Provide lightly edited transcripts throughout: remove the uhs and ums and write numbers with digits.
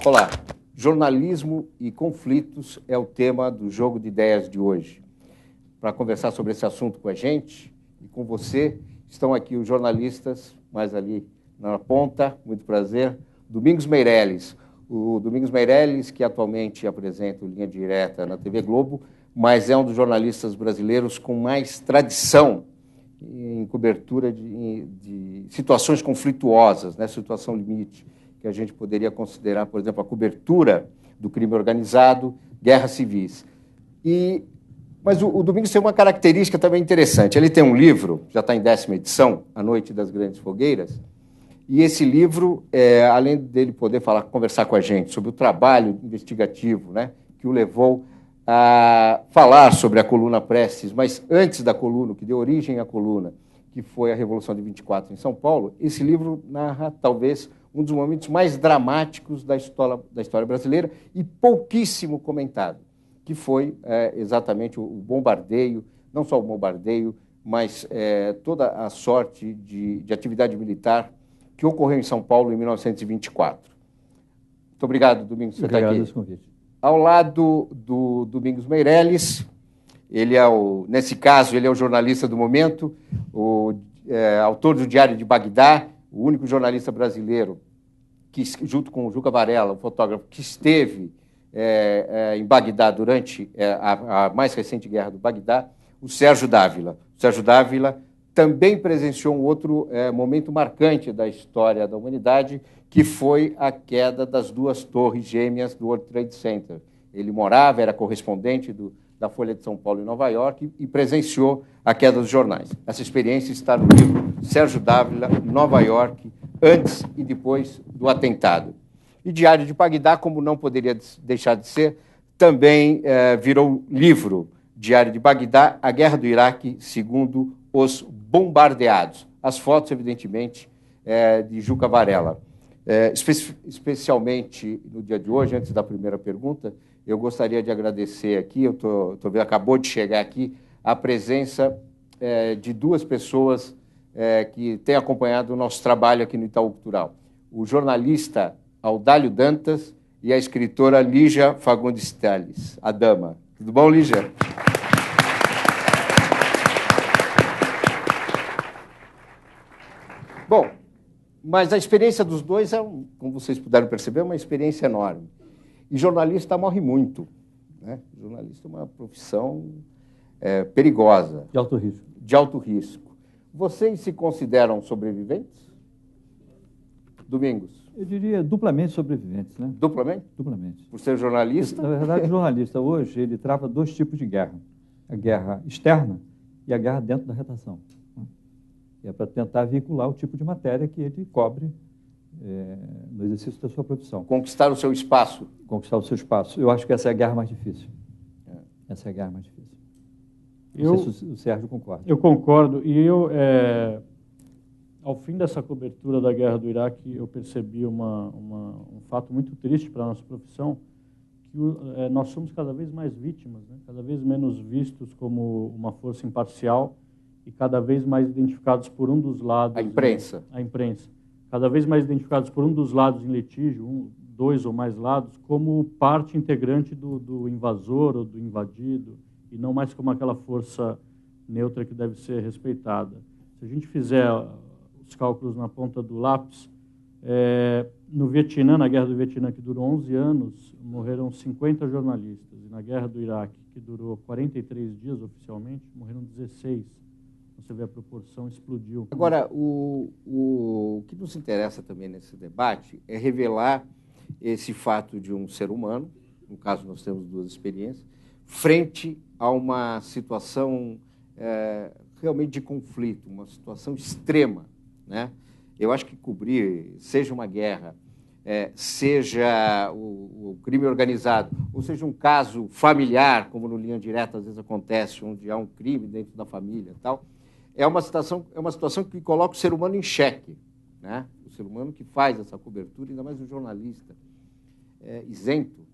Olá, jornalismo e conflitos é o tema do Jogo de Ideias de hoje. Para conversar sobre esse assunto com a gente e com você, estão aqui os jornalistas, mais ali na ponta, muito prazer, Domingos Meirelles. O Domingos Meirelles, que atualmente apresenta o Linha Direta na TV Globo, mas é um dos jornalistas brasileiros com mais tradição em cobertura de situações conflituosas, né, situação limite, que a gente poderia considerar, por exemplo, a cobertura do crime organizado, guerras civis. Mas o Domingos tem uma característica também interessante. Ele tem um livro, já está em 10ª edição, A Noite das Grandes Fogueiras, e esse livro, além dele poder conversar com a gente sobre o trabalho investigativo, né, que o levou a falar sobre a coluna Prestes, mas antes da coluna, que deu origem à coluna, que foi a Revolução de 24 em São Paulo, esse livro narra, talvez, um dos momentos mais dramáticos da história brasileira e pouquíssimo comentado, que foi exatamente o bombardeio, não só o bombardeio, mas toda a sorte de atividade militar que ocorreu em São Paulo em 1924. Muito obrigado, Domingos, por estar aqui. Convite. Ao lado do Domingos Meirelles, nesse caso, ele é o jornalista do momento, autor do Diário de Bagdá, o único jornalista brasileiro, que, junto com o Juca Varela, o fotógrafo, que esteve em Bagdá durante a mais recente guerra do Bagdá, o Sérgio Dávila. O Sérgio Dávila também presenciou um outro momento marcante da história da humanidade, que foi a queda das duas torres gêmeas do World Trade Center. Ele era correspondente da Folha de São Paulo em Nova York e presenciou a queda dos jornais. Essa experiência está no livro Sérgio Dávila, Nova York, antes e depois do atentado. E Diário de Bagdá, como não poderia deixar de ser, também virou livro, Diário de Bagdá, a Guerra do Iraque segundo os bombardeados. As fotos, evidentemente, de Juca Varela. Especialmente no dia de hoje, antes da primeira pergunta, eu gostaria de agradecer aqui, acabou de chegar aqui, a presença de duas pessoas que têm acompanhado o nosso trabalho aqui no Itaú Cultural. O jornalista Audálio Dantas e a escritora Lígia Fagundes Telles, a dama. Tudo bom, Lígia? Bom, mas a experiência dos dois como vocês puderam perceber, é uma experiência enorme. E jornalista morre muito, né? Jornalista é uma profissão perigosa. De alto risco. De alto risco. Vocês se consideram sobreviventes? Domingos? Eu diria duplamente sobreviventes, né? Duplamente? Duplamente. Por ser jornalista? Na verdade, o jornalista hoje, ele trava dois tipos de guerra. A guerra externa e a guerra dentro da redação. E é para tentar vincular o tipo de matéria que ele cobre no exercício da sua profissão. Conquistar o seu espaço. Conquistar o seu espaço. Eu acho que essa é a guerra mais difícil. Essa é a guerra mais difícil. Não sei se o Sérgio concorda. Eu concordo. E ao fim dessa cobertura da guerra do Iraque, eu percebi um fato muito triste para a nossa profissão, que nós somos cada vez mais vítimas, né? Cada vez menos vistos como uma força imparcial e cada vez mais identificados por um dos lados. A imprensa. A imprensa. Cada vez mais identificados por um dos lados em litígio, dois ou mais lados, como parte integrante do invasor ou do invadido, e não mais como aquela força neutra que deve ser respeitada. Se a gente fizer os cálculos na ponta do lápis, no Vietnã, na Guerra do Vietnã, que durou 11 anos, morreram 50 jornalistas. E na Guerra do Iraque, que durou 43 dias oficialmente, morreram 16. Você vê a proporção, explodiu. Agora, o que nos interessa também nesse debate é revelar esse fato de um ser humano, no caso nós temos duas experiências, frente a uma situação realmente de conflito, uma situação extrema, né? Eu acho que cobrir, seja uma guerra, seja o crime organizado, ou seja um caso familiar, como no Linha Direta às vezes acontece, onde há um crime dentro da família e tal, é uma situação que coloca o ser humano em xeque, né? O ser humano que faz essa cobertura, ainda mais o jornalista, isento.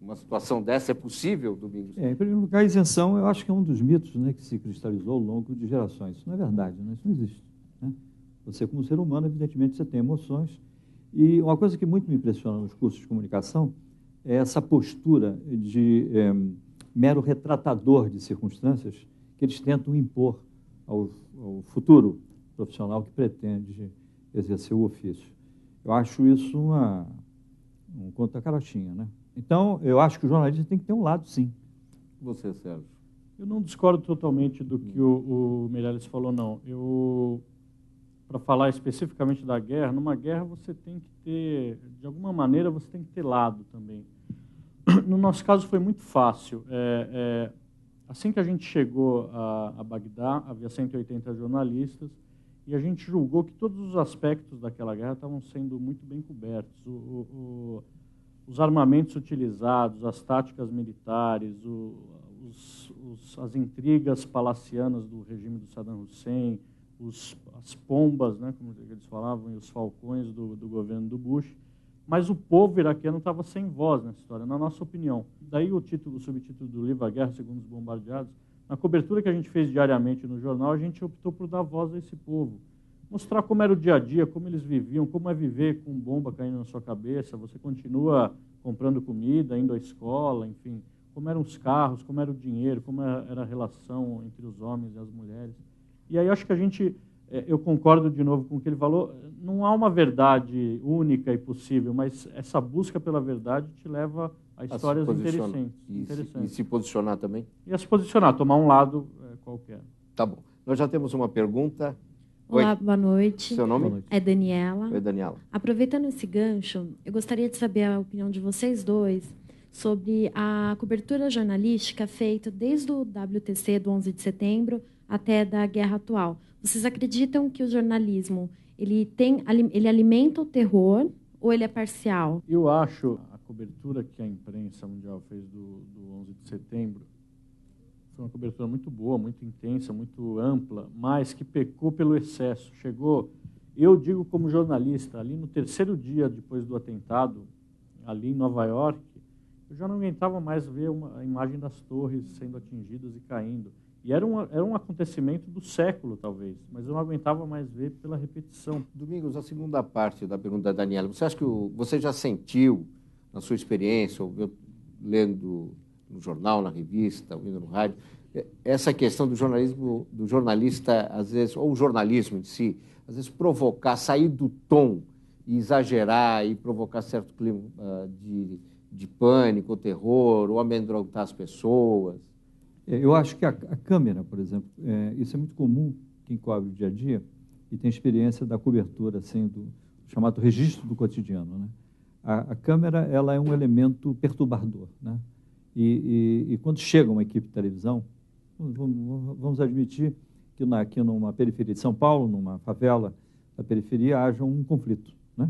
Uma situação dessa é possível, Domingos? Em primeiro lugar, a isenção, eu acho que é um dos mitos, né, que se cristalizou ao longo de gerações. Isso não é verdade, né? Isso não existe, né? Você, como ser humano, evidentemente, você tem emoções E uma coisa que muito me impressiona nos cursos de comunicação é essa postura de mero retratador de circunstâncias que eles tentam impor ao futuro profissional que pretende exercer o ofício. Eu acho isso um conto da carochinha, né? Então, eu acho que o jornalista tem que ter um lado, sim. Você, Sérgio? Eu não discordo totalmente do que o Meirelles falou, não. Para falar especificamente da guerra, numa guerra você tem que ter, de alguma maneira, você tem que ter lado também. No nosso caso foi muito fácil. Assim que a gente chegou a Bagdá, havia 180 jornalistas, e a gente julgou que todos os aspectos daquela guerra estavam sendo muito bem cobertos. Os armamentos utilizados, as táticas militares, as intrigas palacianas do regime do Saddam Hussein, as pombas, né, como eles falavam, e os falcões do governo do Bush. Mas o povo iraquiano estava sem voz nessa história, na nossa opinião. Daí o subtítulo do livro, A Guerra Segundo os Bombardeados. Na cobertura que a gente fez diariamente no jornal, a gente optou por dar voz a esse povo. Mostrar como era o dia a dia, como eles viviam, como é viver com bomba caindo na sua cabeça. Você continua comprando comida, indo à escola, enfim. Como eram os carros, como era o dinheiro, como era a relação entre os homens e as mulheres. E aí acho que eu concordo de novo com o que ele falou, não há uma verdade única e possível, mas essa busca pela verdade te leva a histórias interessantes. E se posicionar também? E a se posicionar, tomar um lado qualquer. Tá bom. Nós já temos uma pergunta. Olá, Oi. boa noite. Seu nome? Boa noite. É Daniela. Oi, Daniela. Aproveitando esse gancho, eu gostaria de saber a opinião de vocês dois sobre a cobertura jornalística feita desde o WTC do 11 de setembro até da guerra atual. Vocês acreditam que o jornalismo ele alimenta o terror ou ele é parcial? Eu acho a cobertura que a imprensa mundial fez do 11 de setembro foi uma cobertura muito boa, muito intensa, muito ampla, mas que pecou pelo excesso. Eu digo como jornalista, ali no terceiro dia depois do atentado, ali em Nova York, eu já não aguentava mais ver a imagem das torres sendo atingidas e caindo. E era um acontecimento do século, talvez, mas eu não aguentava mais ver pela repetição. Domingos, a segunda parte da pergunta da Daniela. Você acha que você já sentiu, na sua experiência, lendo no jornal, na revista, ouvindo no rádio, essa questão do jornalismo, do jornalista, às vezes, ou o jornalismo em si, às vezes provocar, sair do tom e exagerar e provocar certo clima de pânico, ou terror, ou amedrontar as pessoas? Eu acho que a câmera, por exemplo, isso é muito comum quem cobre o dia a dia e tem experiência da cobertura, assim, do chamado registro do cotidiano, né? A câmera, ela é um elemento perturbador, né? E quando chega uma equipe de televisão, vamos admitir que aqui numa periferia de São Paulo, numa favela da periferia, haja um conflito, né?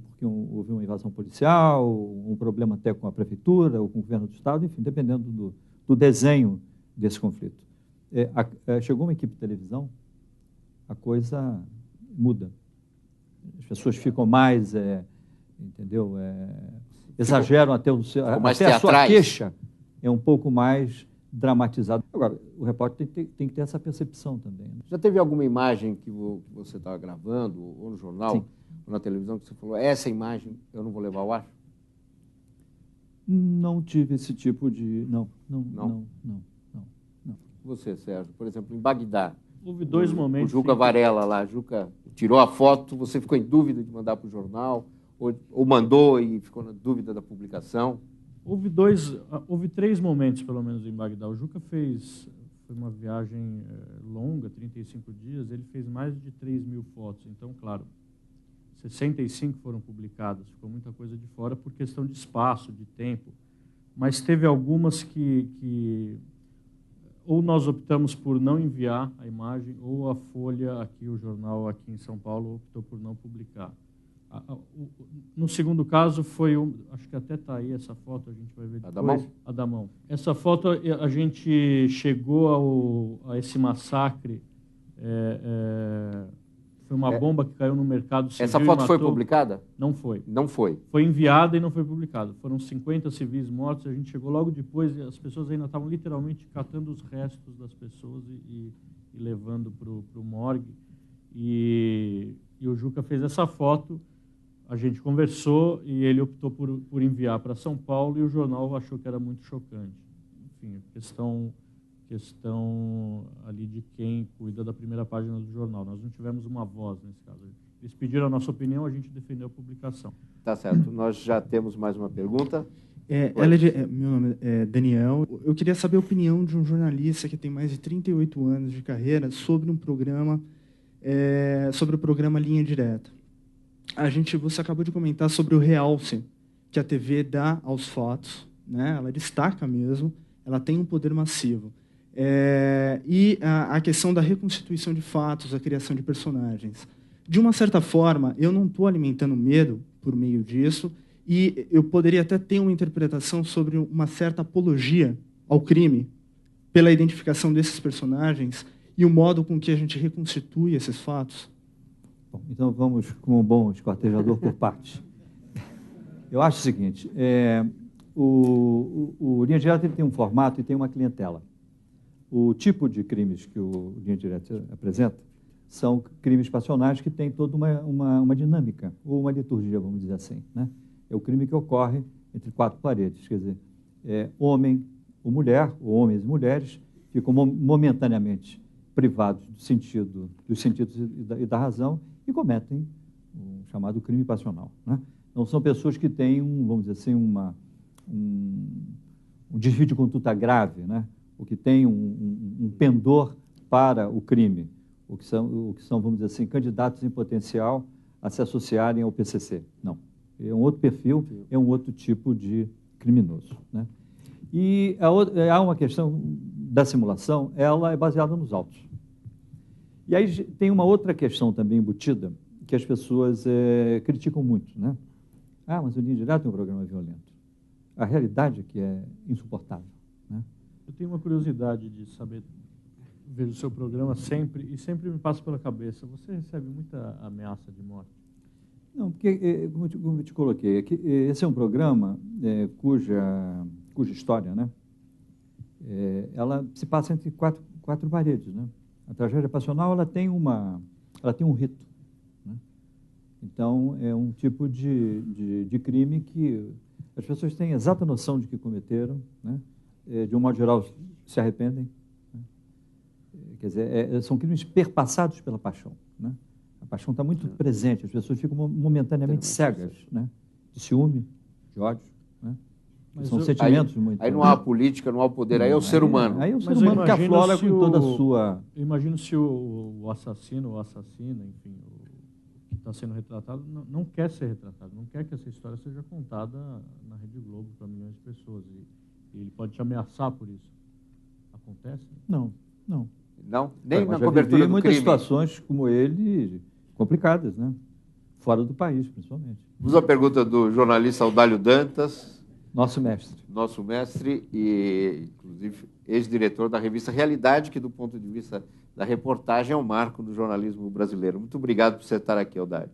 Porque houve uma invasão policial, um problema até com a prefeitura, ou com o governo do estado, enfim, dependendo do desenho desse conflito. Chegou uma equipe de televisão, a coisa muda. As pessoas ficam mais, entendeu? Exageram até a sua queixa é um pouco mais dramatizado. Agora, o repórter tem que ter essa percepção também, né? Já teve alguma imagem que você estava gravando, ou no jornal, Sim, ou na televisão, que você falou, essa imagem eu não vou levar ao ar? Não tive esse tipo de... Não. Você, Sérgio, por exemplo, em Bagdá. Houve dois momentos. O Juca Varela lá, Juca tirou a foto, você ficou em dúvida de mandar para o jornal, ou mandou e ficou na dúvida da publicação? Houve três momentos, pelo menos, em Bagdá. O Juca foi uma viagem longa, 35 dias, ele fez mais de 3.000 fotos. Então, claro, 65 foram publicadas, ficou muita coisa de fora por questão de espaço, de tempo. Mas teve algumas que ou nós optamos por não enviar a imagem, ou a Folha, aqui o jornal aqui em São Paulo, optou por não publicar. No segundo caso foi, acho que até está aí essa foto, a gente vai ver depois. A da mão. Essa foto, a gente chegou a esse massacre, foi uma bomba que caiu no mercado civil. Essa foto foi publicada? Não foi. Não foi. Foi enviada e não foi publicada. Foram 50 civis mortos, a gente chegou logo depois e as pessoas ainda estavam literalmente catando os restos das pessoas e levando para o morgue. E E o Juca fez essa foto, a gente conversou e ele optou por enviar para São Paulo e o jornal achou que era muito chocante. Enfim, questão ali de quem cuida da primeira página do jornal. Nós não tivemos uma voz nesse caso. Eles pediram a nossa opinião, a gente defendeu a publicação. Tá certo. Nós já temos mais uma pergunta. Meu nome é Daniel. Eu queria saber a opinião de um jornalista que tem mais de 38 anos de carreira sobre um programa, sobre o programa Linha Direta. Você acabou de comentar sobre o realce que a TV dá aos fatos, né? Ela destaca mesmo, ela tem um poder massivo. E a questão da reconstituição de fatos, a criação de personagens. De uma certa forma, eu não estou alimentando medo por meio disso, e eu poderia até ter uma interpretação sobre uma certa apologia ao crime, pela identificação desses personagens e o modo com que a gente reconstitui esses fatos. Bom, então vamos com um bom esquartejador por partes. Eu acho o seguinte, o Linha Direta ele tem um formato e tem uma clientela. O tipo de crimes que o Linha Direta apresenta são crimes passionais que têm toda uma dinâmica, ou uma liturgia, vamos dizer assim, né? É o crime que ocorre entre quatro paredes, quer dizer, homem ou mulher, ou homens e mulheres, ficam momentaneamente privados dos sentidos e da razão e cometem o chamado crime passional, né? Não são pessoas que têm, vamos dizer assim, um desvio de conduta grave, né? Ou que têm um pendor para o crime, o que são, vamos dizer assim, candidatos em potencial a se associarem ao PCC. Não. É um outro perfil, é um outro tipo de criminoso, né? E há uma questão da simulação, ela é baseada nos autos. E aí tem uma outra questão também embutida, que as pessoas criticam muito, né? Ah, mas o Linha Direta é um programa violento. A realidade é que é insuportável, né? Eu tenho uma curiosidade de saber, vejo o seu programa sempre, e sempre me passa pela cabeça, você recebe muita ameaça de morte? Não, porque, como eu te coloquei, esse é um programa cuja história, né, ela se passa entre quatro paredes, né? A tragédia passional ela tem um rito, né? Então, é um tipo de crime que as pessoas têm exata noção de que cometeram, né? De um modo geral, se arrependem, né? Quer dizer, são crimes perpassados pela paixão, né? A paixão está muito presente, as pessoas ficam momentaneamente cegas, né? De ciúme, de ódio, né? São sentimentos muito... Aí não há política, não há poder, aí é o ser humano. Aí é o ser humano que aflora com toda a sua... Eu imagino se o assassino ou assassina, enfim, o que está sendo retratado, não quer ser retratado, não quer que essa história seja contada na Rede Globo para milhões de pessoas. E ele pode te ameaçar por isso. Acontece? Não. Não? Nem na cobertura do crime? Muitas situações como ele, complicadas, né? Fora do país, principalmente. Vamos à pergunta do jornalista Audálio Dantas. Nosso mestre. Nosso mestre e, inclusive, ex-diretor da revista Realidade, que, do ponto de vista da reportagem, é um marco do jornalismo brasileiro. Muito obrigado por você estar aqui, Audálio.